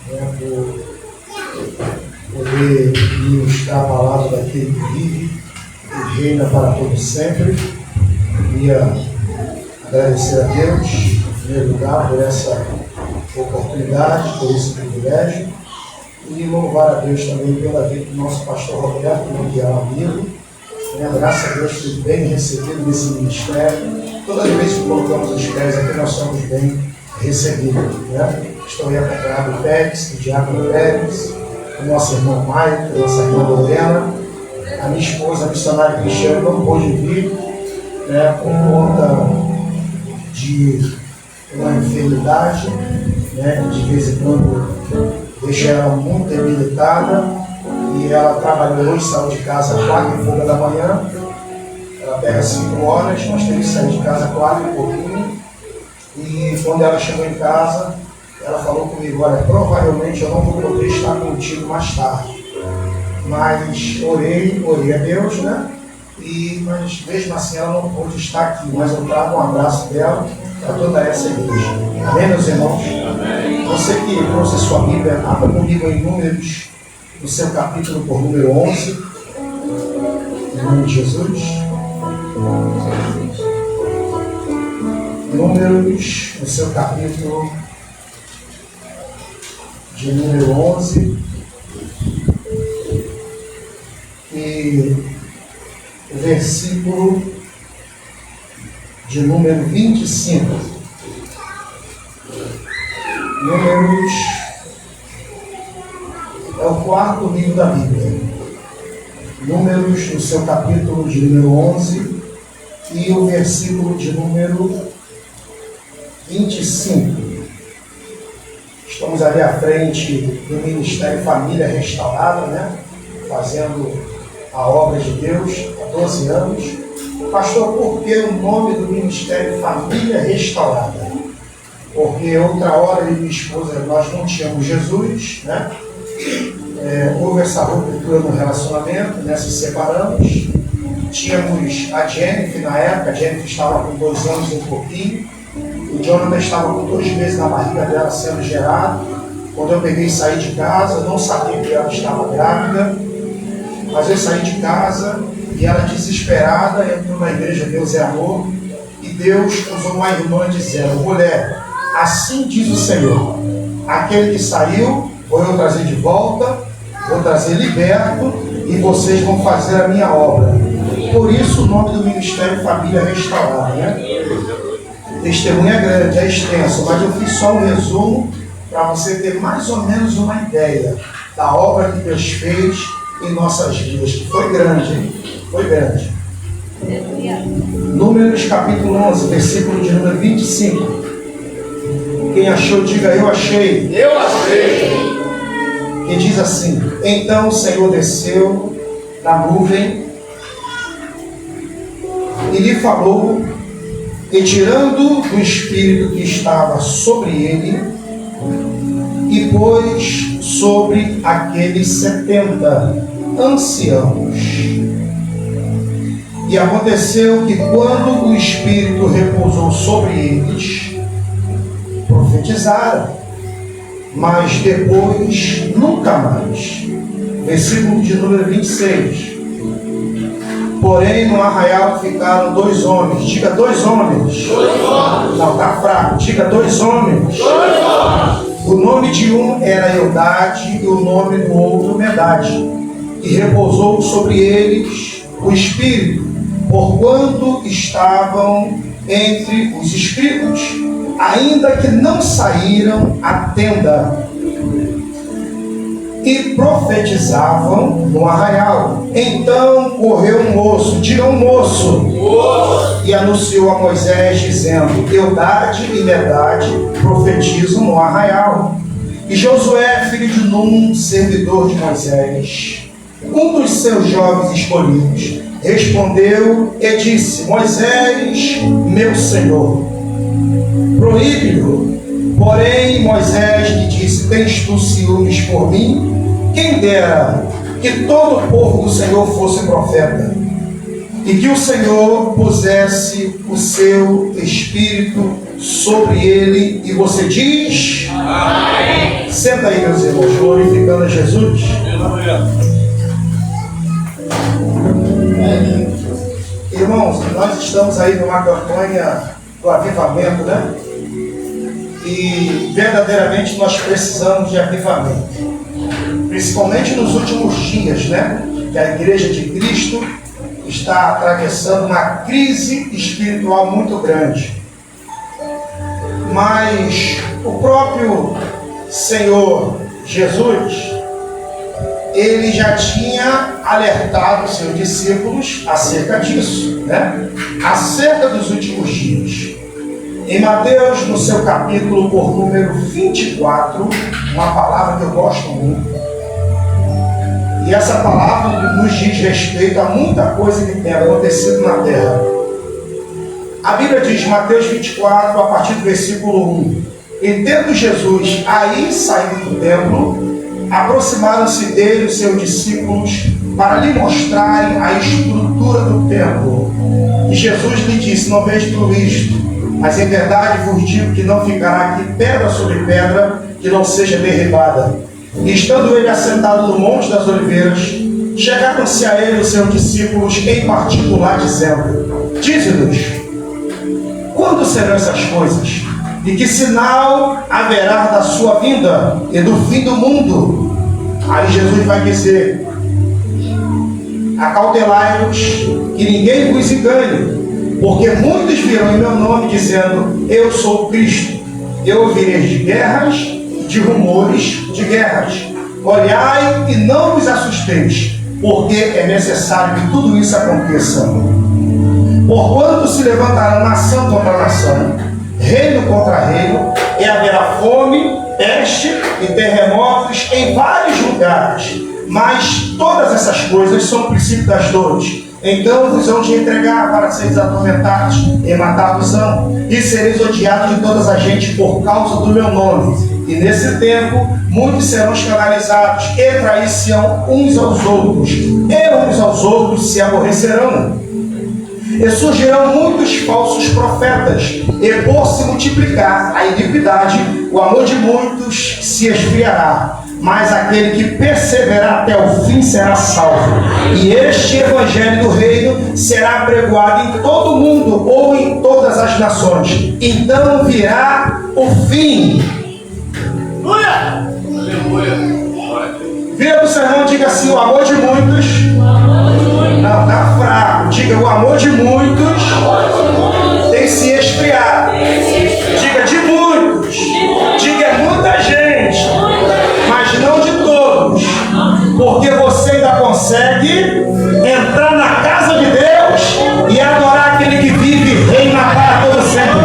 por poder ministrar a palavra daquele que vive e reina para todo sempre. Queria agradecer a Deus, em primeiro lugar, por essa oportunidade, por esse privilégio, e louvar a Deus também pela vida do nosso pastor Roberto, que é um amigo. Graças a Deus fui bem recebido nesse ministério. Todas as vezes que colocamos os pés aqui, nós somos bem recebidos. Estou aí acompanhado do Pérez, do Diácono Pérez, do nosso irmão Maicon, da nossa irmã Lorena. A minha esposa, a missionária Cristiane, não pôde vir por conta de uma enfermidade, que de vez em quando deixa ela muito debilitada, e ela trabalhou hoje, saiu de casa às 4h da manhã. Ela pega 5 horas, nós temos que sair de casa 4 e pouquinho. E quando ela chegou em casa, ela falou comigo: olha, provavelmente eu não vou poder estar contigo mais tarde. Mas orei a Deus, mas mesmo assim ela não pôde estar aqui. Mas eu trago um abraço dela para toda essa igreja. Amém, meus irmãos? Amém. Você que trouxe a sua Bíblia, abra comigo em Números, no seu capítulo por número 11. Em nome de Jesus. Números, no seu capítulo de número 11. E o versículo de número 25. Números é o 4º livro da Bíblia. Números, no seu capítulo de número 11, e o versículo de número 25. Estamos ali à frente do Ministério Família Restaurada, fazendo a obra de Deus há 12 anos. Pastor, por que o nome do Ministério Família Restaurada? Porque outra hora eu e minha esposa, nós não tínhamos Jesus, houve essa ruptura no relacionamento, se separamos. Tínhamos a Jennifer na época, a Jennifer estava com 2 anos e um pouquinho, o Jonathan estava com 2 meses na barriga dela sendo gerado. Quando eu peguei e saí de casa, eu não sabia que ela estava grávida, mas eu saí de casa e ela desesperada entrou na igreja Deus é Amor, e Deus usou uma irmã dizendo: mulher, assim diz o Senhor, aquele que saiu, vou eu trazer de volta, vou trazer liberto, e vocês vão fazer a minha obra. Por isso o nome do Ministério Família Restaurada. Testemunho é grande, é extenso, mas eu fiz só um resumo para você ter mais ou menos uma ideia da obra que Deus fez em nossas vidas, que foi grande, Foi grande. Números capítulo 11, versículo de número 25. Quem achou, diga: eu achei. Eu achei. Que diz assim: então o Senhor desceu da nuvem e lhe falou, e tirando do espírito que estava sobre ele, e pôs sobre aqueles 70 anciãos. E aconteceu que quando o espírito repousou sobre eles, profetizaram, mas depois nunca mais. Versículo de número 26. Porém no arraial ficaram 2 homens. Diga: 2 homens. 2 homens. Não, está fraco. Diga: 2 homens. 2 homens. O nome de um era Eudade e o nome do outro Medade. E repousou sobre eles o Espírito, porquanto estavam entre os escritos, ainda que não saíram à tenda, e profetizavam no arraial. Então correu um moço, diga: um moço, e anunciou a Moisés, dizendo: Eudade e Medade profetizam no arraial. E Josué, filho de Num, servidor de Moisés, um dos seus jovens escolhidos, respondeu e disse: Moisés, meu senhor, proíbe-o. Porém Moisés lhe disse: tens tu ciúmes por mim? Quem dera que todo o povo do Senhor fosse profeta, e que o Senhor pusesse o seu espírito sobre ele. E você diz: Amém. Senta aí, meus irmãos, glorificando a Jesus. Irmãos, nós estamos aí numa campanha do avivamento, né? E verdadeiramente nós precisamos de avivamento, principalmente nos últimos dias, né? Que a Igreja de Cristo está atravessando uma crise espiritual muito grande. Mas o próprio Senhor Jesus, ele já tinha alertado os seus discípulos acerca disso, né? Acerca dos últimos dias. Em Mateus, no seu capítulo por número 24, uma palavra que eu gosto muito. E essa palavra nos diz respeito a muita coisa que tem acontecido na terra. A Bíblia diz, Mateus 24, a partir do versículo 1. E tendo Jesus aí saído do templo, aproximaram-se dele os seus discípulos para lhe mostrarem a estrutura do templo. E Jesus lhe disse, não vejo tudo isto, mas em verdade vos digo que não ficará aqui pedra sobre pedra que não seja derribada. E estando ele assentado no Monte das Oliveiras, chegaram-se a ele os seus discípulos em particular, dizendo, dize-nos, quando serão essas coisas? E que sinal haverá da sua vinda e do fim do mundo? Aí Jesus vai dizer, acautelai-vos que ninguém vos engane, porque muitos virão em meu nome dizendo, eu sou o Cristo. E ouvireis de guerras, de rumores de guerras. Olhai e não vos assusteis, porque é necessário que tudo isso aconteça. Porquanto se levantará nação contra nação, reino contra reino, e haverá fome, peste e terremotos em vários lugares. Mas todas essas coisas são o princípio das dores. Então vos hão de entregar para seres atormentados e matar-vos-ão, e sereis odiados de todas as gentes por causa do meu nome. E nesse tempo muitos serão escandalizados e trair-se-ão uns aos outros, e uns aos outros se aborrecerão. E surgirão muitos falsos profetas, e por se multiplicar a iniquidade, o amor de muitos se esfriará. Mas aquele que perseverar até o fim será salvo. E este evangelho do reino será pregoado em todo o mundo ou em todas as nações. Então virá o fim. Aleluia. Vira para o seu irmão e diga assim, o amor de muitos. Não, está fraco. Diga, o amor de muitos tem se esfriado. Diga, de muitos. Diga, é muita gente. Mas não de todos. Porque você ainda consegue entrar na casa de Deus e adorar aquele que vive e reina para todo sempre.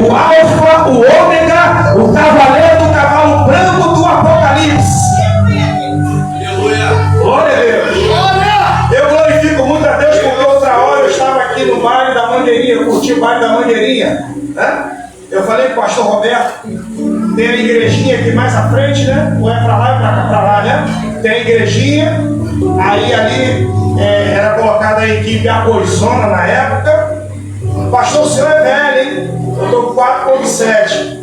O Alfa, o Ômega, o cavaleiro do cavalo branco do Apocalipse. Glória a Deus. Eu glorifico muito a Deus porque outra hora eu estava aqui no baile da Mangueirinha, eu curti o baile da Mangueirinha, né? Eu falei com o pastor Roberto, tem a igrejinha aqui mais à frente, né? Ou é para lá, ou para cá, para lá, né? Tem a igrejinha, aí ali era colocada a equipe Aboizona na época. Pastor, o senhor é velho, hein? Eu estou com 4,7.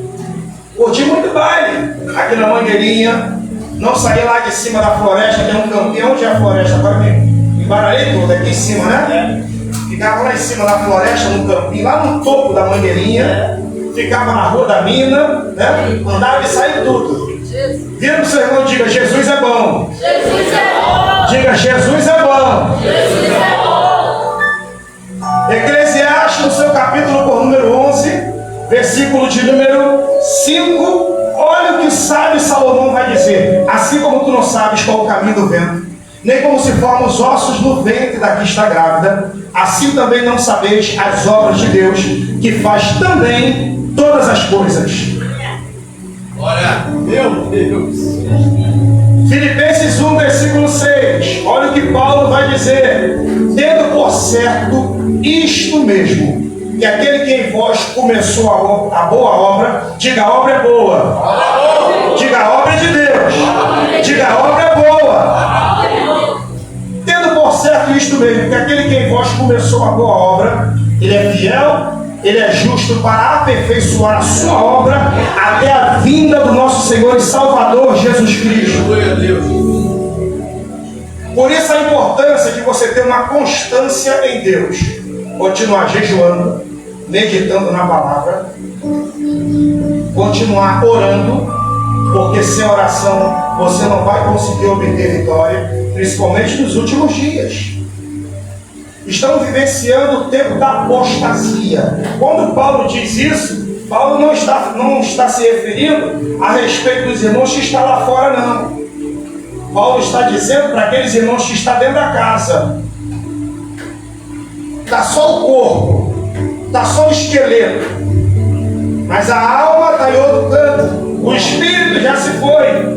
Curti muito baile aqui na Mangueirinha. Não saí lá de cima da floresta, tem um campinho. Onde é a floresta? Agora me embaralhei tudo, aqui em cima, né? Ficava lá em cima da floresta, no campinho, lá no topo da Mangueirinha. Ficava na rua da mina, né? Andava e saía tudo. Vira pro seu irmão e diga, Jesus é bom. Jesus é bom. Diga, Jesus é bom. Jesus é bom. Eclesiastes, no seu capítulo por número 11, versículo de número 5. Olha o que o sábio Salomão vai dizer. Assim como tu não sabes qual o caminho do vento, nem como se formam os ossos no ventre da que está grávida, assim também não sabeis as obras de Deus, que faz também todas as coisas. Olha, meu Deus. Filipenses 1, versículo 6. Olha o que Paulo vai dizer. Tendo por certo isto mesmo, que aquele que em vós começou a boa obra, diga, a obra é boa. Diga, a obra é de Deus. Diga, a obra é boa. Tendo por certo isto mesmo, que aquele que em vós começou a boa obra, ele é fiel Ele é justo para aperfeiçoar a sua obra até a vinda do nosso Senhor e Salvador Jesus Cristo. Glória a Deus. Por isso a importância de você ter uma constância em Deus. Continuar jejuando, meditando na palavra, continuar orando, porque sem oração você não vai conseguir obter vitória, principalmente nos últimos dias. Estamos vivenciando o tempo da apostasia. Quando Paulo diz isso, Paulo não está se referindo a respeito dos irmãos que estão lá fora, não. Paulo está dizendo para aqueles irmãos que estão dentro da casa. Está só o corpo, está só o esqueleto, mas a alma está em outro canto, o espírito já se foi.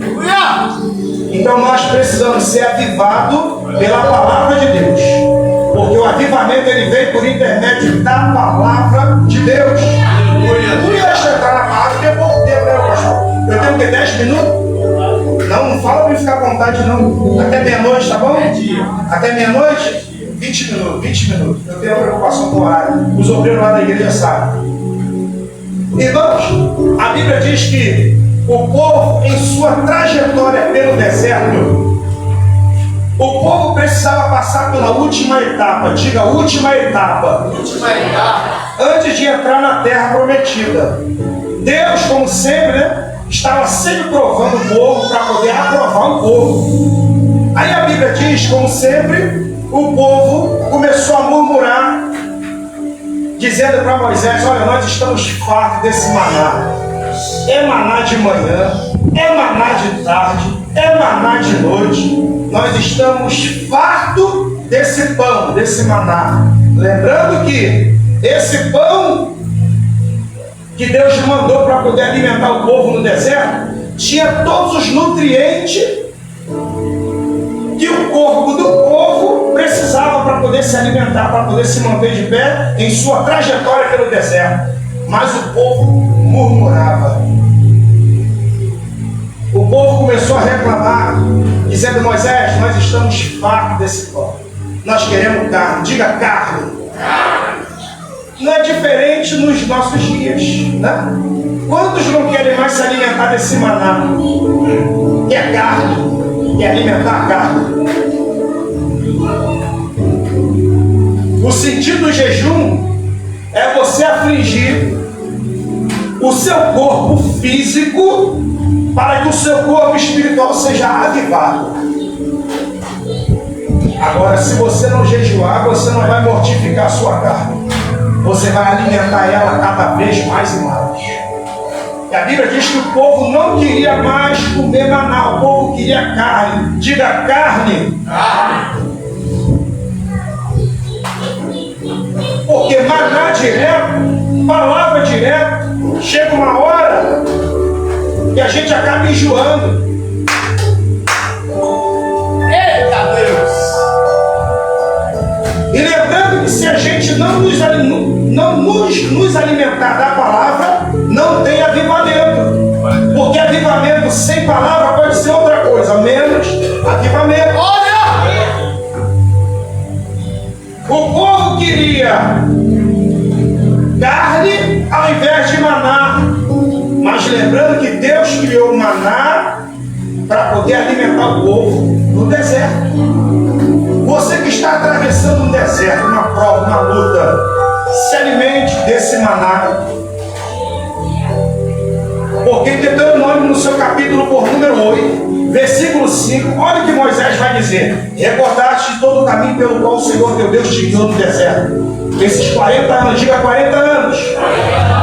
Então nós precisamos ser avivados pela palavra de Deus, porque o avivamento ele vem por intermédio da palavra de Deus. Deixa eu entrar na palavra, tem pouco tempo, né, pastor? Eu tenho que 10 minutos? Não fala para ficar à vontade, não. Até meia-noite, tá bom? Até meia-noite? 20 minutos. Eu tenho a preocupação com o horário. Os obreiros lá da igreja sabem. Irmãos, a Bíblia diz que o povo, em sua trajetória pelo deserto, o povo precisava passar pela última etapa. Diga, última etapa. Antes de entrar na terra prometida. Deus, como sempre, né, estava sempre provando o povo para poder aprovar o povo. Aí a Bíblia diz, como sempre, o povo começou a murmurar, dizendo para Moisés: olha, nós estamos fartos desse maná. É maná de manhã, é maná de tarde, é maná de noite. Nós estamos fartos desse pão, desse maná. Lembrando que esse pão que Deus mandou para poder alimentar o povo no deserto tinha todos os nutrientes que o corpo do povo precisava para poder se alimentar, para poder se manter de pé em sua trajetória pelo deserto. Mas o povo murmurava. O povo começou a reclamar, dizendo: Moisés, nós estamos fartos desse pão. Nós queremos carne. Diga, carne. Não é diferente nos nossos dias, né? Quantos não querem mais se alimentar desse maná? Que é carne, que é alimentar a carne. O sentido do jejum é você afligir o seu corpo físico para que o seu corpo espiritual seja avivado. Agora, se você não jejuar, você não vai mortificar a sua carne. Você vai alimentar ela cada vez mais e mais. E a Bíblia diz que o povo não queria mais comer maná, o povo queria carne. Diga, carne. Porque maná direto, palavra direto, chega uma hora que a gente acaba enjoando. Eita Deus! E lembrando que se a gente não nos alimentar da palavra, não tem avivamento. Porque avivamento sem palavra pode ser outra coisa, menos avivamento. Olha! O povo queria carne ao invés de maná. Mas lembrando que Deus criou o maná para poder alimentar o povo no deserto. Você que está atravessando um deserto, uma prova, uma luta, se alimente desse maná. Porque em Deuteronômio, no seu capítulo por número 8, versículo 5, olha o que Moisés vai dizer: recordaste de todo o caminho pelo qual o Senhor teu Deus te guiou no deserto. Esses 40 anos, diga 40 anos,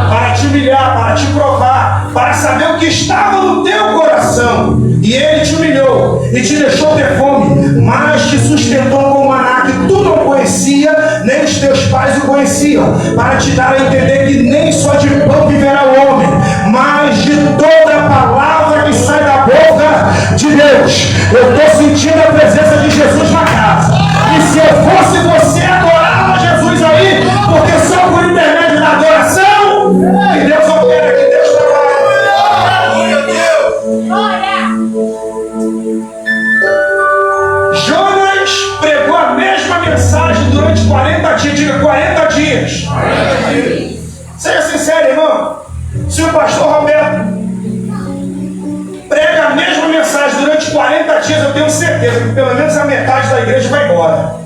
para te humilhar, para te provar, para saber o que estava no teu coração. E ele te humilhou e te deixou ter fome, mas te sustentou com o maná que tu não conhecia, nem os teus pais o conheciam, para te dar a entender que nem só de pão viverá o homem, mas de toda a palavra que sai da boca de Deus. Eu estou sentindo a presença de Jesus na casa. E se eu fosse você, adorava Jesus aí, porque só por intermédio da adoração que Deus opera, que Deus trabalha. Glória a Deus! Jonas pregou a mesma mensagem durante 40 dias. Diga 40 dias. dias eu tenho certeza que pelo menos a metade da igreja vai embora.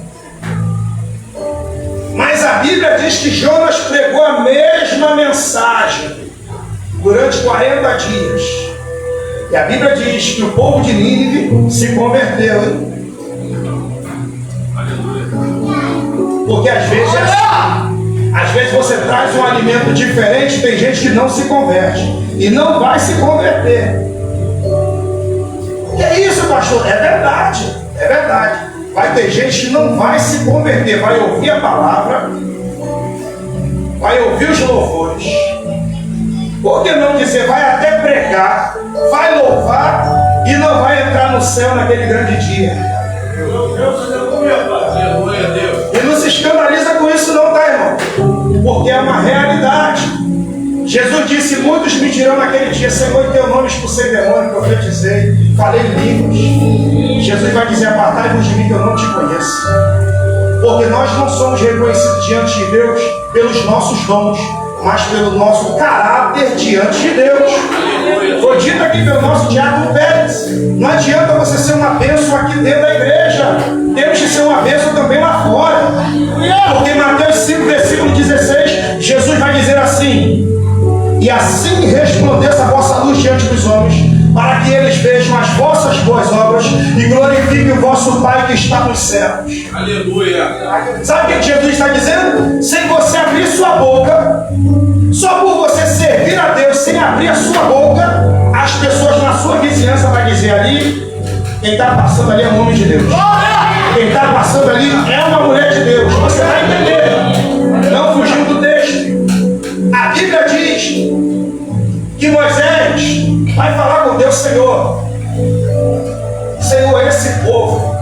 Mas a Bíblia diz que Jonas pregou a mesma mensagem durante 40 dias. E a Bíblia diz que o povo de Nínive se converteu, hein? Porque às vezes é assim. Às vezes você traz um alimento diferente, tem gente que não se converte e não vai se converter. Que é isso, pastor? É verdade, é verdade. Vai ter gente que não vai se converter, vai ouvir a palavra, vai ouvir os louvores. Por que não dizer, vai até pregar, vai louvar e não vai entrar no céu naquele grande dia? E não se escandaliza com isso não, tá, irmão? Porque é uma realidade. Jesus disse, muitos me dirão naquele dia, Senhor, em teu nome expulsei demônio, profetizei, falei em línguas. Jesus vai dizer, apartai-vos de mim que eu não te conheço. Porque nós não somos reconhecidos diante de Deus pelos nossos dons, mas pelo nosso caráter diante de Deus. Foi dito aqui pelo nosso Diácono Pérez, não adianta você ser uma bênção aqui dentro da igreja, temos que ser uma bênção também lá fora. Porque em Mateus 5, versículo 16, Jesus vai dizer assim, e assim resplandeça a vossa luz diante dos homens, para que eles vejam as vossas boas obras e glorifiquem o vosso Pai que está nos céus. Aleluia. Sabe o que Jesus está dizendo? Sem você abrir sua boca, só por você servir a Deus sem abrir a sua boca, as pessoas na sua vizinhança vão dizer ali, quem está passando ali é um homem de Deus. Quem está passando ali é uma mulher de Deus. Você vai entender. Não fugindo do texto. A Bíblia diz que Moisés vai falar com Deus, Senhor, esse povo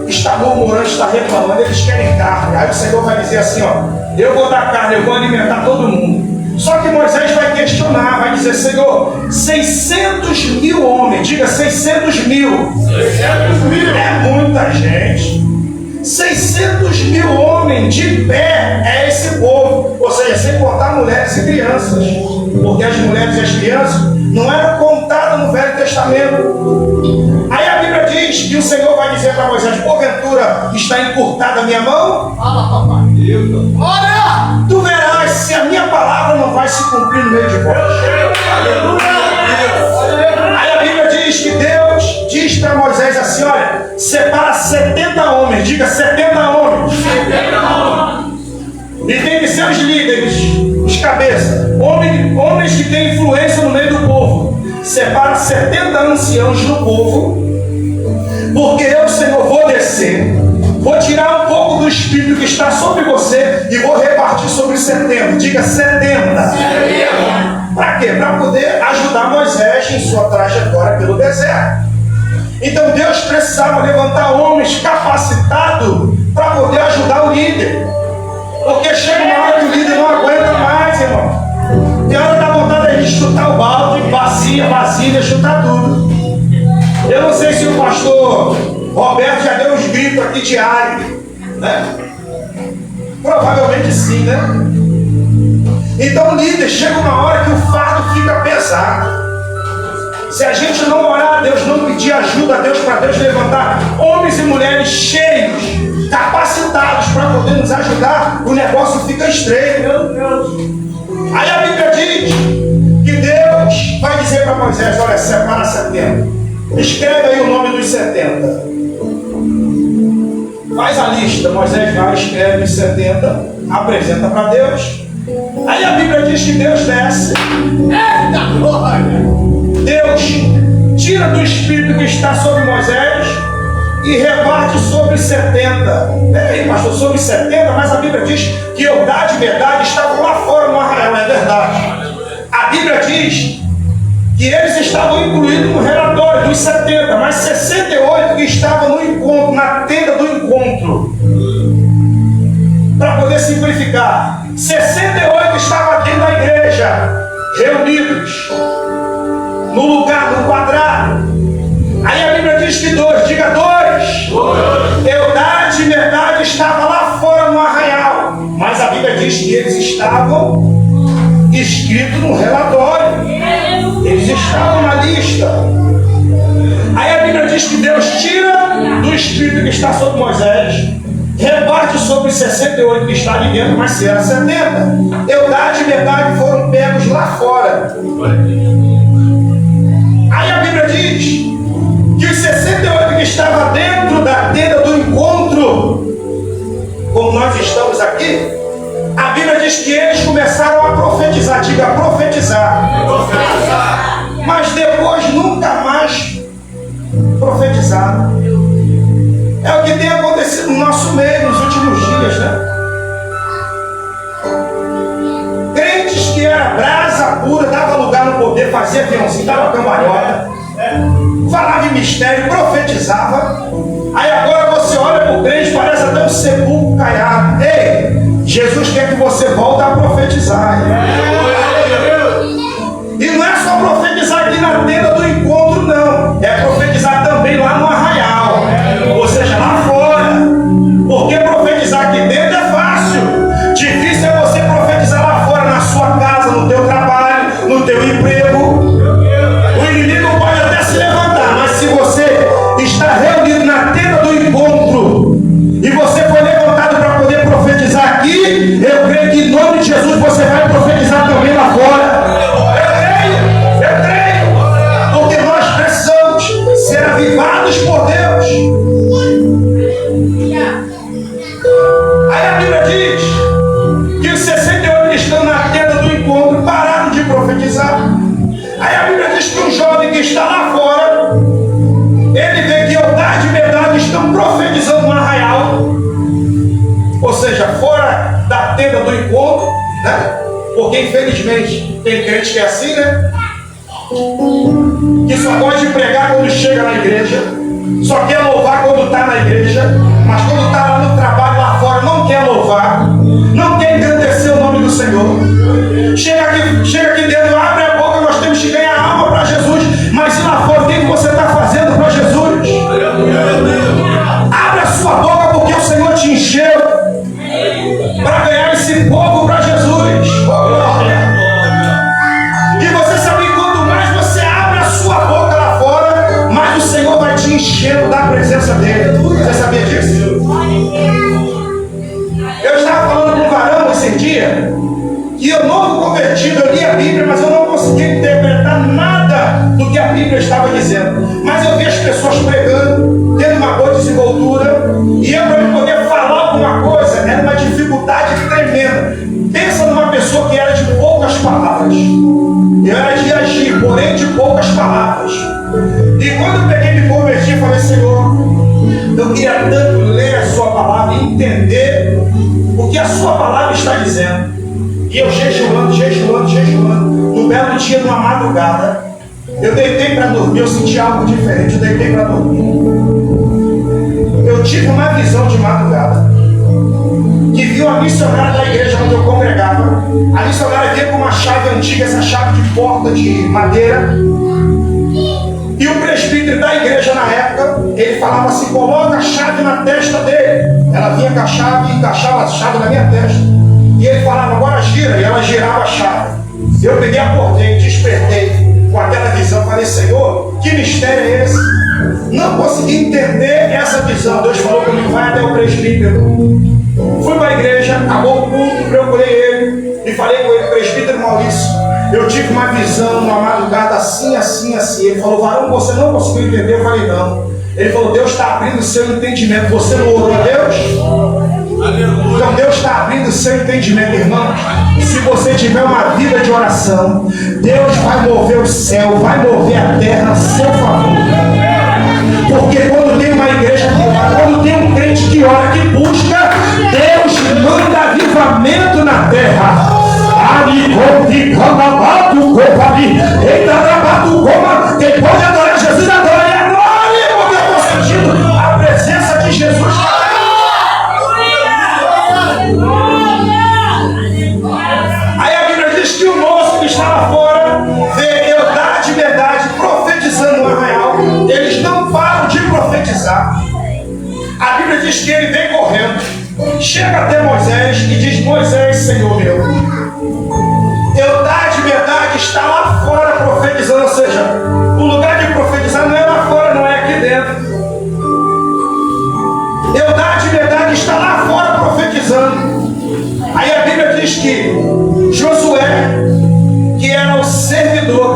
está murmurando, está reclamando, eles querem carne. Aí o Senhor vai dizer assim, ó, eu vou dar carne, eu vou alimentar todo mundo. Só que Moisés vai questionar, vai dizer, Senhor, 600 mil homens, diga 600 mil. 600 mil. É muita gente. 600 mil homens de pé é esse povo, ou seja, sem contar mulheres e crianças, porque as mulheres e as crianças não eram contadas no Velho Testamento. Aí a Bíblia diz que o Senhor vai dizer para Moisés, porventura está encurtada a minha mão? Fala, papai. Olha! Tu verás se a minha palavra não vai se cumprir no meio de vós. Aí a Bíblia diz que Deus diz para Moisés assim, olha, separa 70 homens, diga 70 homens. 70 homens. E tem que ser os líderes, os cabeças, homens que têm influência no meio do povo. Separa 70 anciãos do povo, porque eu, Senhor, vou descer, vou tirar um pouco do espírito que está sobre você e vou repartir sobre 70. Diga 70. Para quê? Para poder ajudar Moisés em sua trajetória pelo deserto. Então Deus precisava levantar homens capacitados para poder ajudar o líder. Porque chega uma hora que o líder não aguenta mais, irmão. Tem hora da vontade de chutar o balde, vasilha, chutar tudo. Eu não sei se o pastor Roberto já deu uns gritos aqui diários, né? Provavelmente sim, né? Então, líder, chega uma hora que o fardo fica pesado. Se a gente não orar a Deus, não pedir ajuda a Deus, para Deus levantar homens e mulheres cheios, capacitados para poder nos ajudar, o negócio fica estreito. Meu Deus. Aí a Bíblia diz que Deus vai dizer para Moisés, olha, separa 70. Escreve aí o nome dos 70. Faz a lista. Moisés vai, escreve os 70, apresenta para Deus. Aí a Bíblia diz que Deus desce. Eita glória! Deus tira do espírito que está sobre Moisés e reparte sobre 70. Peraí, pastor, sobre 70, mas a Bíblia diz que Eudade e Medade estavam lá fora no arraial, é verdade. A Bíblia diz que eles estavam incluídos no relatório dos 70, mas 68 que estavam no encontro, na tenda do encontro. Para poder simplificar, 68 estavam dentro da igreja, reunidos no lugar, no quadrado. Aí a Bíblia diz que 2, diga 2. Eudade e Medade estavam lá fora no arraial, mas a Bíblia diz que eles estavam inscritos no relatório. Eles estavam na lista. Aí a Bíblia diz diz que Deus tira do espírito que está sobre Moisés, reparte sobre os 68 que está ali dentro, mas se era 70. Eudade e Medade foram pegos lá fora. Aí a Bíblia diz que os 68 que estavam dentro da tenda do encontro, como nós estamos aqui, a Bíblia diz que eles começaram a profetizar, diga profetizar. Mas depois nunca mais profetizaram. É o que tem acontecido no nosso meio nos últimos dias, né? Crentes que era brasa pura, dava lugar no poder, fazia aviãozinho, dava cambalhota, falava em mistério, profetizava. Aí agora você olha para o crente, parece até um sepulcro caiado. Ei, Jesus quer que você volte a profetizar. E não é só profetizar aqui na tenda do encontro, não. É profetizar também lá no arraial. Ou seja, lá fora. Porque profetizar aqui dentro é fácil. Difícil é você profetizar lá fora, na sua casa, no teu trabalho, no teu emprego. O inimigo pode até se levantar, mas se você está reunido na tenda do encontro e você foi levantado para poder profetizar aqui, eu creio que em nome de Jesus você vai profetizar também lá fora. Eu creio, porque nós precisamos ser avivados por Deus. Aí a Bíblia diz que os 68 que estão na tenda do encontro pararam de profetizar. Aí a Bíblia diz que um jovem que está lá fora, ele vê que Eudade e Medade estão profetizando no arraial, ou seja, fora da tenda do encontro, né? Porque infelizmente tem crente que é assim, né? Que só pode pregar quando chega na igreja, só quer louvar quando está na igreja, mas quando está lá no trabalho lá fora não quer louvar, não quer engrandecer o nome do Senhor. Chega aqui dentro, abre a boca, nós temos que ganhar alma para Jesus, mas e lá fora o que você está fazendo para Jesus? Abre a sua boca porque o Senhor te encheu para ganhar esse povo para Jesus. E você sabe que quanto mais você abre a sua boca lá fora, mais o Senhor vai te enchendo da presença dele. Você sabia disso? Eu estava falando com um varão esse dia, e eu novo convertido, eu li a Bíblia, mas eu não conseguia interpretar nada do que a Bíblia estava dizendo. Mas eu vi as pessoas pregando, tendo uma boa desenvoltura, e eu, para poder falar alguma coisa, era uma dificuldade tremenda. Pensa numa pessoa que era de poucas palavras. Eu era de agir, porém de poucas palavras. E quando eu peguei e me converti, falei: Senhor, eu queria tanto ler a sua palavra e entender o que a sua palavra está dizendo. E eu jejuando. No belo dia, numa madrugada, eu deitei para dormir, eu senti algo diferente, eu deitei para dormir. Eu tive uma visão de madrugada, que viu a missionária da igreja onde eu congregava. A missionária veio com uma chave antiga, essa chave de porta de madeira. E o presbítero da igreja na época, ele falava assim: coloca a chave na testa dele. Ela vinha com a chave e encaixava a chave na minha testa. E ele falava: agora gira. E ela girava a chave. Eu peguei, acordei, despertei com aquela visão. Falei: Senhor, que mistério é esse? Não consegui entender essa visão. Deus falou comigo: vai até o presbítero. Fui para a igreja, acabou o culto, procurei ele e falei com ele: presbítero Maurício, eu tive uma visão numa madrugada assim. Ele falou: varão, você não conseguiu entender? Eu falei: não. Ele falou: Deus está abrindo o seu entendimento. Você não orou a Deus? Então Deus está abrindo o seu entendimento, irmão. Se você tiver uma vida de oração, Deus vai mover o céu, vai mover a terra a seu favor. Porque quando tem uma igreja que ora, quando tem um crente que ora, que busca, Deus manda avivamento na terra. Quem pode adorar Jesus, adora. E adore, porque eu estou sentindo a presença de Jesus. Aí a Bíblia diz que o moço que estava fora vê Eudade e Medade profetizando no arraial. Eles não param de profetizar. A Bíblia diz que ele vem correndo, chega até Moisés e diz: Moisés, Senhor meu, Eudade e Medade está lá fora profetizando. Ou seja, o lugar de profetizar não é lá fora, não é aqui dentro.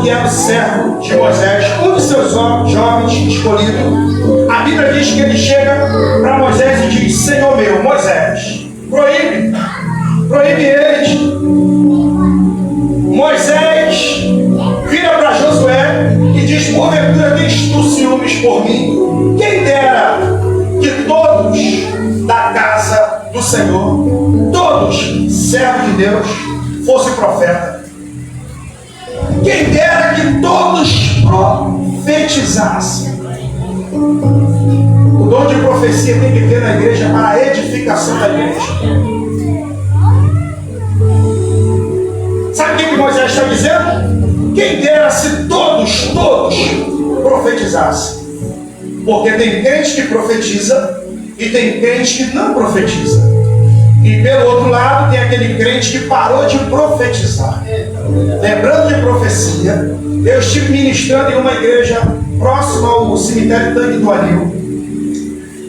que era o servo de Moisés, um dos seus jovens escolhidos, a Bíblia diz que ele chega para Moisés e diz: Senhor meu, Moisés, proíbe eles. Moisés vira para Josué e diz: porventura tens tu ciúmes por mim? Quem dera que todos da casa do Senhor, todos servos de Deus, fossem profeta. Quem dera que todos profetizassem. O dom de profecia tem que ter na igreja para a edificação da igreja. Sabe o que Moisés está dizendo? Quem dera se todos profetizassem. Porque tem crente que profetiza e tem crente que não profetiza. E pelo outro lado tem aquele crente que parou de profetizar. Lembrando de profecia, eu estive ministrando em uma igreja próxima ao cemitério Tanque do Anil.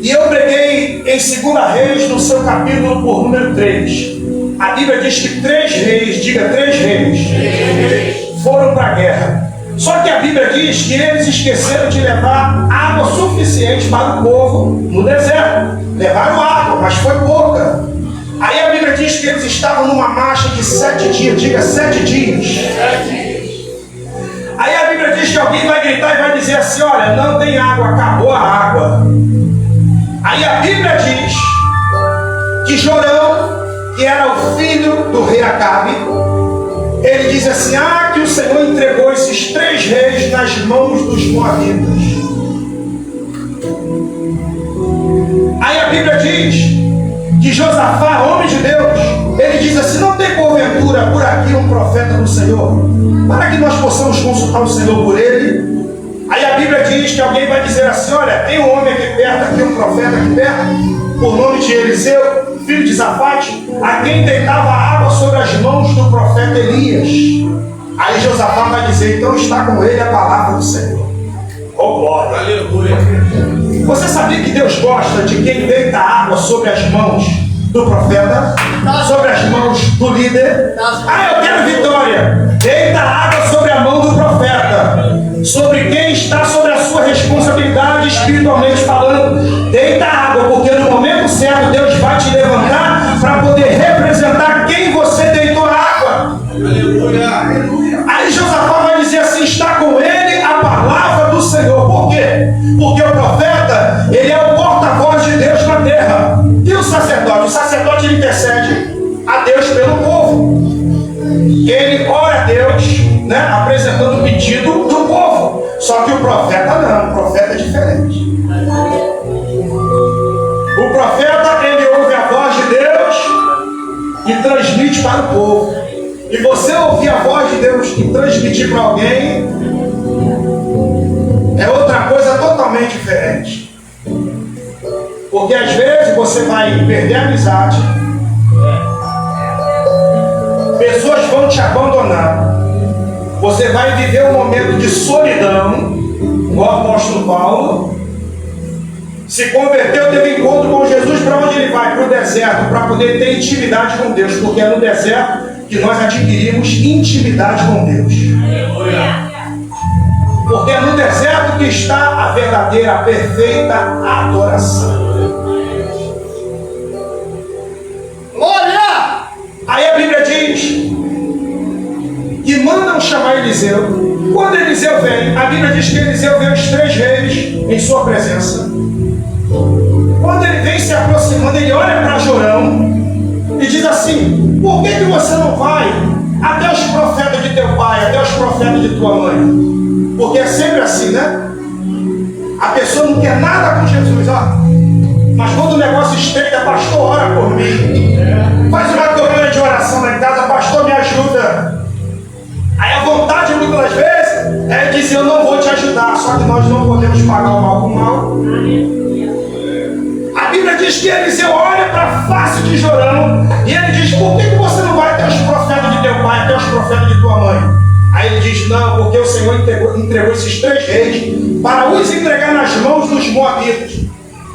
E eu preguei em 2 Reis, no seu capítulo por número 3. A Bíblia diz que 3 reis, diga 3 reis, foram para a guerra. Só que a Bíblia diz que eles esqueceram de levar água suficiente para o povo no deserto. Levaram água, mas foi pouca. Aí a Bíblia diz que eles estavam numa marcha de 7 dias, diga 7 dias. Aí a Bíblia diz que alguém vai gritar e vai dizer assim: olha, não tem água, acabou a água. Aí a Bíblia diz que Jorão, que era o filho do rei Acabe, ele diz assim: que o Senhor entregou esses 3 reis nas mãos dos moabitas. Aí a Bíblia diz que Josafá, homem de Deus, ele diz assim: não tem porventura por aqui um profeta do Senhor, para que nós possamos consultar o Senhor por ele? Aí a Bíblia diz que alguém vai dizer assim: olha, tem um homem aqui perto, aqui um profeta aqui perto, por nome de Eliseu, filho de Safate, a quem deitava água sobre as mãos do profeta Elias. Aí Josafá vai dizer: então está com ele a palavra do Senhor. Oh glória! Aleluia! Você sabia que Deus gosta de quem deita água sobre as mãos do profeta? Sobre as mãos do líder? Eu quero vitória! Deita água sobre a mão do profeta, sobre quem está sobre a sua responsabilidade espiritualmente falando. Deita água, porque no momento certo Deus vai te levantar para poder representar quem você deitou a água. Aleluia. Aí Josafá vai dizer assim: está com ele a palavra do Senhor. Por quê? Porque o profeta, ele é o porta-voz de Deus na terra. E o sacerdote ele intercede a Deus pelo povo. Ele ora a Deus, apresentando o pedido do povo. Só que o profeta não, o profeta é diferente. O profeta, ele ouve a voz de Deus e transmite para o povo. E você ouvir a voz de Deus e transmitir para alguém é outra coisa totalmente diferente. Porque às vezes você vai perder a amizade, pessoas vão te abandonar, você vai viver um momento de solidão, igual o apóstolo Paulo. Se converteu, teve encontro com Jesus. Para onde ele vai? Para o deserto, para poder ter intimidade com Deus, porque é no deserto que nós adquirimos intimidade com Deus. Porque é no deserto que está a verdadeira, a perfeita adoração. Glória! Aí a Bíblia diz que mandam chamar Eliseu. Quando Eliseu vem, a Bíblia diz que Eliseu vê os 3 reis em sua presença. Quando ele vem se aproximando, ele olha para Jorão e diz assim: por que você não vai até os profetas de teu pai, até os profetas de tua mãe? Porque é sempre assim, né? A pessoa não quer nada com Jesus, mas quando o negócio estreita, pastor, ora por mim. Faz uma campanha de oração lá em casa, pastor, me ajuda. Aí a vontade, muitas das vezes, é dizer: eu não vou te ajudar, só que nós não podemos pagar o mal com o mal. A Bíblia diz que Eliseu olha para a face de Jorão e ele diz: por que você não vai até os profetas de teu pai, até os profetas de tua mãe? Aí ele diz: não, porque o Senhor entregou esses 3 reis para os entregar nas mãos dos moabitas.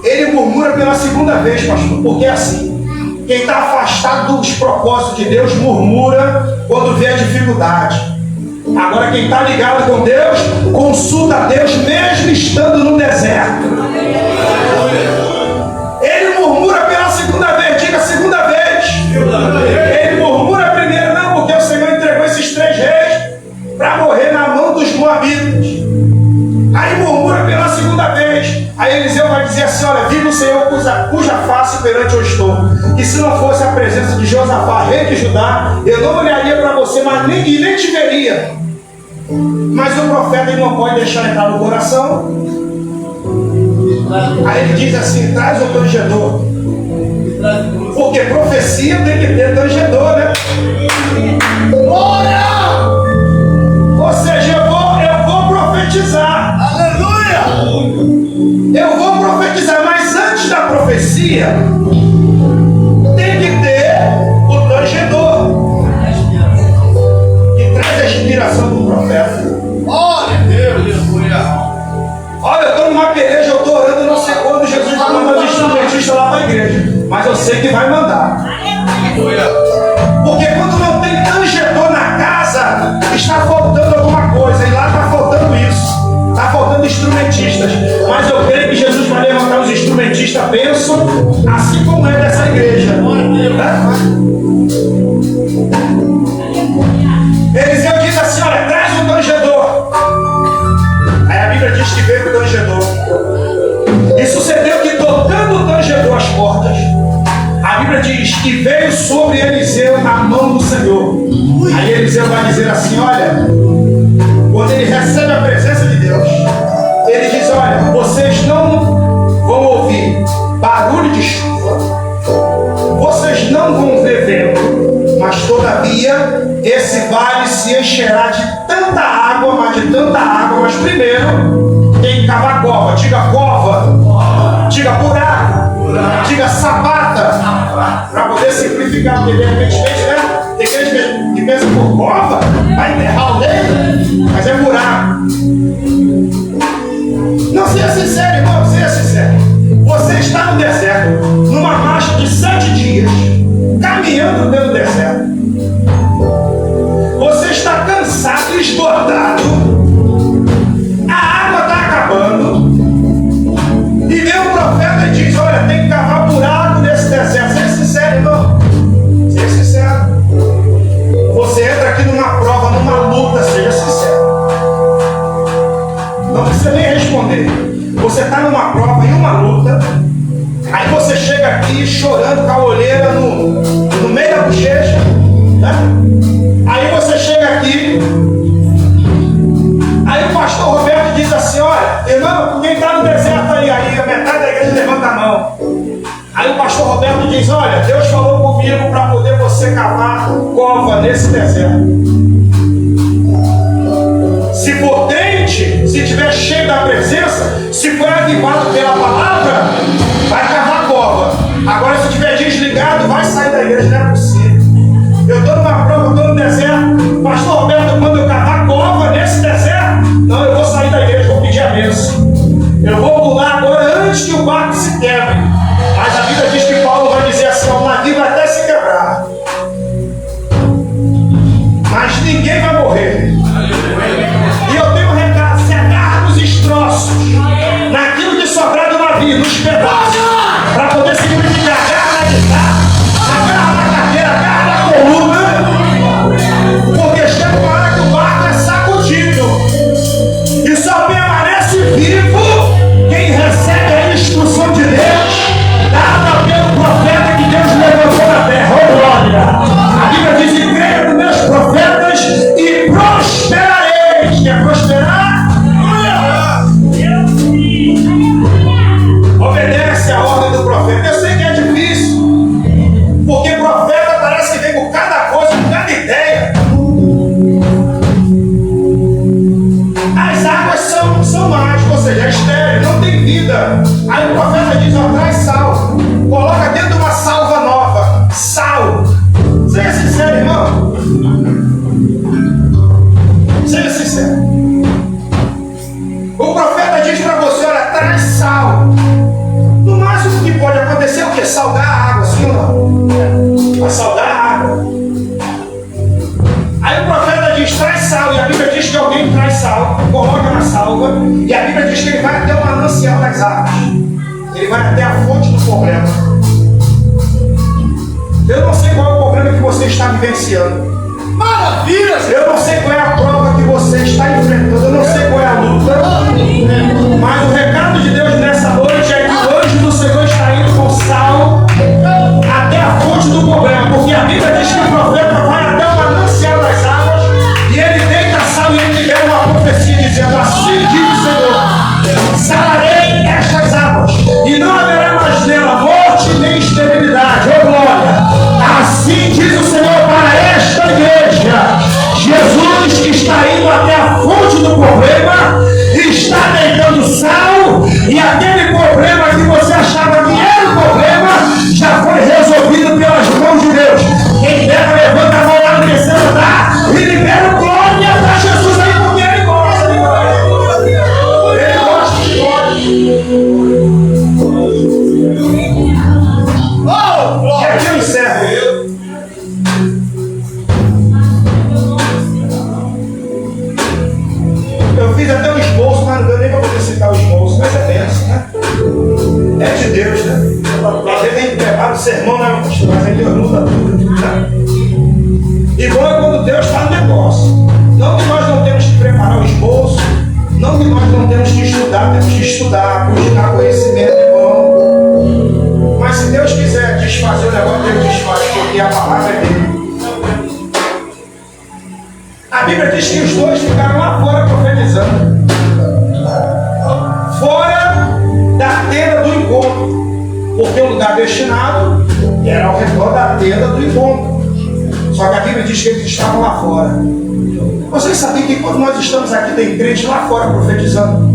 Ele murmura pela segunda vez, pastor, porque é assim: quem está afastado dos propósitos de Deus murmura quando vê a dificuldade. Agora quem está ligado com Deus, consulta a Deus mesmo estando no deserto. Ele murmura pela segunda vez, diga segunda vez. Ele murmura primeiro, não, porque o Senhor entregou esses 3 reis para morrer na mão dos moabitas. Aí murmura pela segunda vez. Aí Eliseu vai dizer assim: olha, vive o Senhor cuja face perante eu estou. E se não fosse a presença de Josafá, rei de Judá, eu não olharia para você, mas nem te veria. Mas o profeta ele não pode deixar entrar no coração. Aí ele diz assim: traz o tangedor. Porque profecia tem que ter tangedor, né? Glória! Ou seja, eu vou profetizar. Aleluia! Eu vou profetizar, mas antes da profecia tem que ter o tangedor, que traz a inspiração do profeta. Olha, Deus! Olha, eu estou numa igreja, eu estou orando, não sei quando Jesus vai mandar os instrumentistas lá para a igreja, mas eu sei que vai mandar. Porque quando não tem tangedor na casa, está faltando alguma coisa, e lá está faltando isso, está faltando instrumentistas. Mas eu creio que Jesus vai levantar os instrumentistas bênção, assim como é dessa igreja. Eliseu diz assim: olha, traz o tangedor. Aí a Bíblia diz que veio o tangedor. E sucedeu que, tocando o tangedor às portas, a Bíblia diz que veio sobre Eliseu a mão do Senhor. Aí Eliseu vai dizer assim: olha, quando ele recebe a presença de Deus, ele diz: olha, vocês não vão ouvir barulho de chuva, vocês não vão ver vento, mas todavia esse vale se encherá de tanta água, mas primeiro tem que cavar cova. Diga cova, diga buraco, diga sapata, para poder simplificar, porque de repente, né? Tem gente que pensa por cova, vai enterrar o leito, mas é buraco. Não seja sincero, irmão, seja sincero. Você está no deserto, numa marcha de 7 dias, caminhando pelo deserto. Você está cansado, esgotado, a água está acabando, e vem o profeta e diz: olha, tem que cavar buraco nesse deserto. Seja sincero, irmão, seja sincero. Você entra aqui numa prova, numa luta, seja sincero. Não precisa nem responder. Você está numa prova e uma luta, aí você chega aqui chorando com a olheira no meio da bochecha, né? Aí você chega aqui, aí o pastor Roberto diz assim: olha, irmão, quem está no deserto aí, a metade da igreja levanta a mão. Aí o pastor Roberto diz: olha, Deus falou comigo para poder você cavar cova nesse deserto. Se for crente, se estiver cheio da presença, se for avivado pela palavra, vai cavar cova. Agora, se estiver desligado, vai sair da igreja, não é possível. Eu estou numa prova, eu estou no deserto. Pastor Roberto, quando eu cavar cova nesse deserto, não, eu vou sair da igreja, vou pedir a bênção. Eu vou pular agora antes que o barco se quebre. Mas a Bíblia diz que Paulo vai dizer assim: o navio vai até se quebrar, mas ninguém vai morrer. E eu tenho um recado: se agarra nos destroços, naquilo que sobrar do navio, nos pedaços, para poder significar: agarra na guitarra, agarra na cadeira, agarra na coluna, porque chega uma hora que o barco é sacudido, e só permanece vivo quem recebe a instrução de Deus dada pelo profeta que Deus levantou na terra. Oh, glória! A Bíblia diz que creia nos meus profetas e prosperareis. Quer prosperar? Obedece a ordem do profeta. Eu sei que é difícil, porque profeta parece que vem com cada coisa, com cada ideia. As águas são más, ou seja, é estéril, não tem vida. Aí o profeta diz: ó, traz sal, coloca dentro de uma salva nova, sal. Seja sincero, irmão. Seja sincero. O profeta diz para você: olha, traz sal. No máximo que pode acontecer é o quê? Salgar a água, sim ou não? Vai salgar a água. Aí o profeta diz: traz sal, e a Bíblia diz que ele vai até o manancial das águas. Ele vai até a fonte do problema. Eu não sei qual é o problema que você está vivenciando. Maravilha! Eu não sei qual é a prova que você está enfrentando. Eu não sei qual é a luta. Mas o recado de Deus nessa noite é que o anjo do Senhor está indo com sal até a fonte do problema. Porque a Bíblia diz que o profeta vai até o manancial das águas e ele deita sal e ele libera uma profecia dizendo: assim diz o Senhor, salarei estas águas e não haverá mais nela morte nem esterilidade. Ô glória! Assim diz o Senhor para esta igreja. Jesus que está indo até a fonte do problema, está deitando sal, e aquele problema que você achava que era o problema, já foi resolvido pelas mãos de Deus. Quem deve levanta a mão lá no terceiro andar e libera glória para Jesus aí, porque ele gosta de glória. Ele gosta de glória. E aqui eu encerro. Eu fiz até um esboço, mas não deu nem para poder citar o esboço, mas é benção, né? É de Deus, né? Às vezes a gente prepara o sermão, né, pastor? Mas aí Deus muda tudo, né? E bom é quando Deus está no negócio. Não que nós não temos que preparar o esboço, não que nós não temos que estudar, temos que estudar, buscar conhecimento, irmão. Mas se Deus quiser desfazer o negócio, Deus desfaz, porque a palavra é dele. A Bíblia diz que os dois ficaram lá fora profetizando. Fora da tenda do encontro. Porque o lugar destinado era ao redor da tenda do encontro. Só que a Bíblia diz que eles estavam lá fora. Vocês sabiam que quando nós estamos aqui, tem crente lá fora profetizando?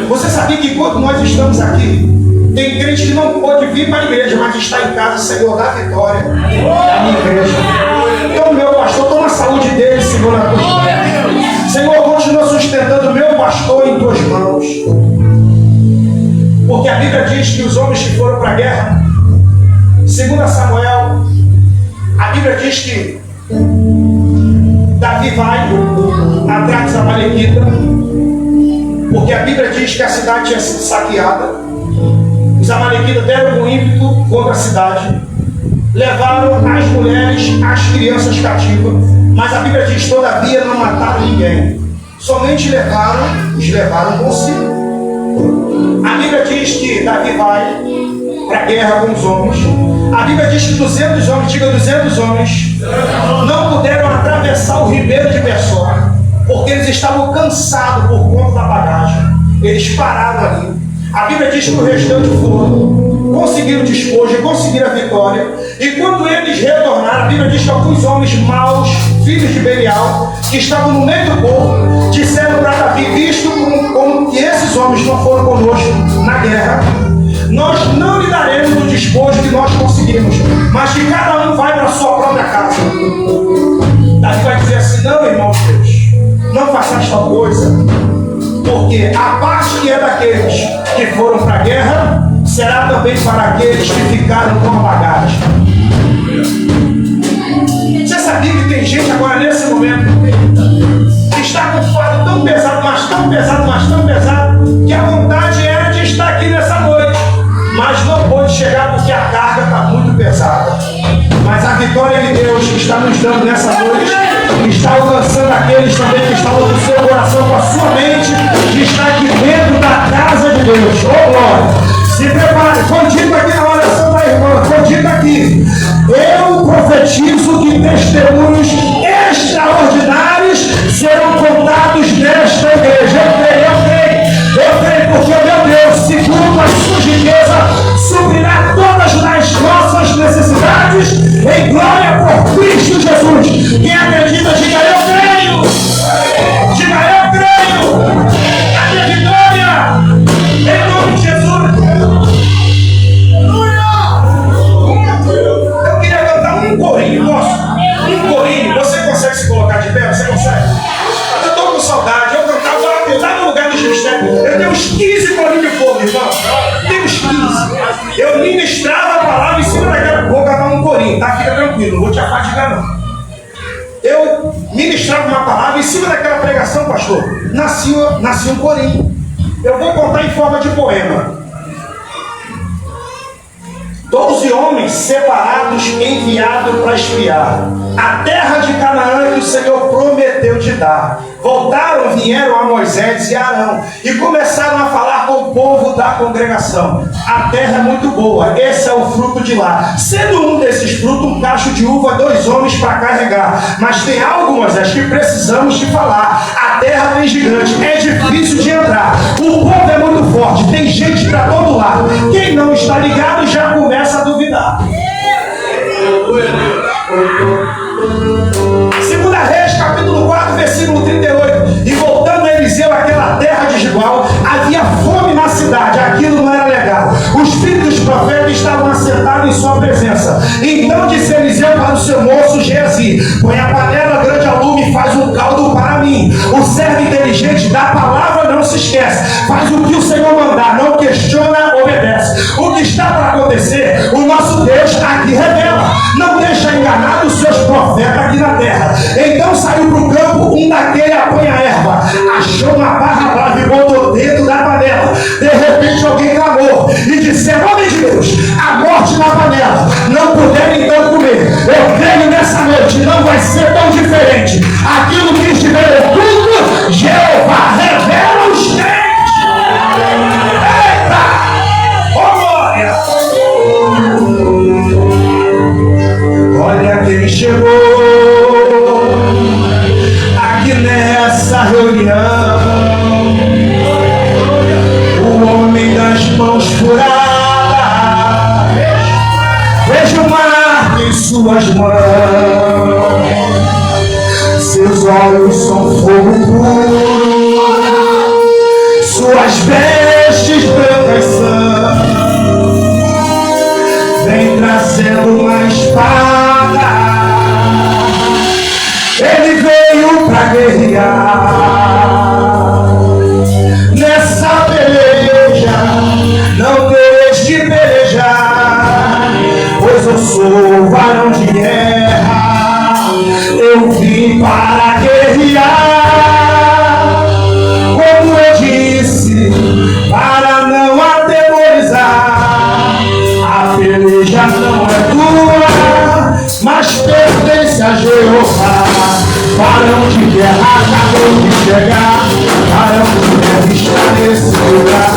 Você sabia que quando nós estamos aqui, tem crente que não pode vir para a igreja, mas está em casa, Senhor, dá vitória na minha igreja. Então, meu pastor, toma a saúde dele, Senhor, na tua mão. Senhor, continua sustentando o meu pastor em tuas mãos. Porque a Bíblia diz que os homens que foram para a guerra, segundo Samuel, a Bíblia diz que Davi vai atrás dos amalequitas, porque a Bíblia diz que a cidade tinha sido saqueada. Os amalequitas deram um ímpeto contra a cidade, levaram as mulheres, as crianças cativas, mas a Bíblia diz: todavia não mataram ninguém, somente os levaram consigo. A Bíblia diz que Davi vai para a guerra com os homens. A Bíblia diz que 200 homens, diga 200 homens, não puderam atravessar o ribeiro de Besor, porque eles estavam cansados por conta da bagagem. Eles pararam ali. A Bíblia diz que o restante foram, conseguiram o despojo, conseguiram a vitória. E quando eles retornaram, a Bíblia diz que alguns homens maus, filhos de Belial, que estavam no meio do povo, disseram para Davi: visto como que esses homens não foram conosco na guerra, nós não lhe daremos o despojo que nós conseguimos, mas que cada um vai para a sua própria casa. Davi vai dizer assim: não, irmãos meus, não façais tal coisa, porque a parte que é daqueles que foram para a guerra será também para aqueles que ficaram com a bagagem. Você sabia que tem gente agora nesse momento que está com um fardo tão pesado, mas tão pesado, mas tão pesado, que a vontade era de estar aqui nessa noite, mas não pôde chegar porque a carga está muito pesada. Mas a vitória de Deus que está nos dando nessa noite está alcançando aqueles também que estavam no seu coração, com a sua mente, que está aqui dentro da casa de Deus. Oh glória! Se prepare, contigo aqui na oração da irmã, contigo aqui. Eu profetizo que testemunhos extraordinários serão contados nesta igreja. Eu creio, porque meu Deus, segundo a sua riqueza, suprirá todas as nossas necessidades em glória por Cristo Jesus. Quem acredita, diga: eu creio. Diga: eu creio. A minha vitória, em nome de Jesus. Eu queria cantar um corinho, posso? Um corinho. Você consegue se colocar de pé? Você consegue? Eu estou com saudade. Eu cantava lá no lugar dos mistérios. Eu tenho uns 15 corinhos de fogo, irmão. Tenho uns 15. Eu ministrava a palavra em cima daquela. Vou cantar um corinho, tá? Fica tranquilo, não vou te afadigar não. eu ministrava uma palavra em cima daquela pregação, pastor. Nascia um corinho. Eu vou contar em forma de poema. 12 homens separados, enviados para espiar a terra de Canaã que o Senhor prometeu de dar. Voltaram, vieram a Moisés e Arão e começaram a falar com o povo da congregação. A terra é muito boa, esse é o fruto de lá. Sendo um desses frutos, um cacho de uva, 2 homens para carregar. Mas tem algo, Moisés, que precisamos te falar. A terra vem gigante, é difícil de entrar. O povo é muito forte, tem gente para todo lado. Quem não está ligado já começa a duvidar. 2 Reis, capítulo 4, versículo 38. E voltando a Eliseu àquela terra de Gilgal, havia fome na cidade, aquilo não era legal. Os filhos dos profetas estavam assentados em sua presença. Então disse Eliseu para o seu moço Geazi: põe a panela grande ao lume e faz um caldo para mim. O servo inteligente da palavra não se esquece, faz o que o Senhor mandar, não questiona, obedece. O que está para acontecer, o nosso Deus aqui revela. Não deixa enganar os seus profetas aqui na terra. Então saiu para o campo um daquele apanha erva, achou uma barra brava e botou dentro da panela. De repente alguém clamou e disse: homem de Deus, a morte na panela. Não puderam então comer. Eu creio nessa noite, não vai ser tão diferente. Aquilo que estiver oculto, Jeová revela os crentes. Eita! Oh glória! Olha quem chegou aqui nessa reunião, o homem das mãos furadas. Vejo o mar em suas mãos, seus olhos são fogo puro, suas vestes brancas são. Vem trazendo uma espada, ele veio pra guerrear. Nessa peleja não deixe de pelejar, pois eu sou varão de guerra. Eu vim para guerrear, como eu disse, para não atemorizar. A peleja não é tua, mas pertence a Jeová. Varão de guerra acabou de chegar, varão de guerra está nesse lugar.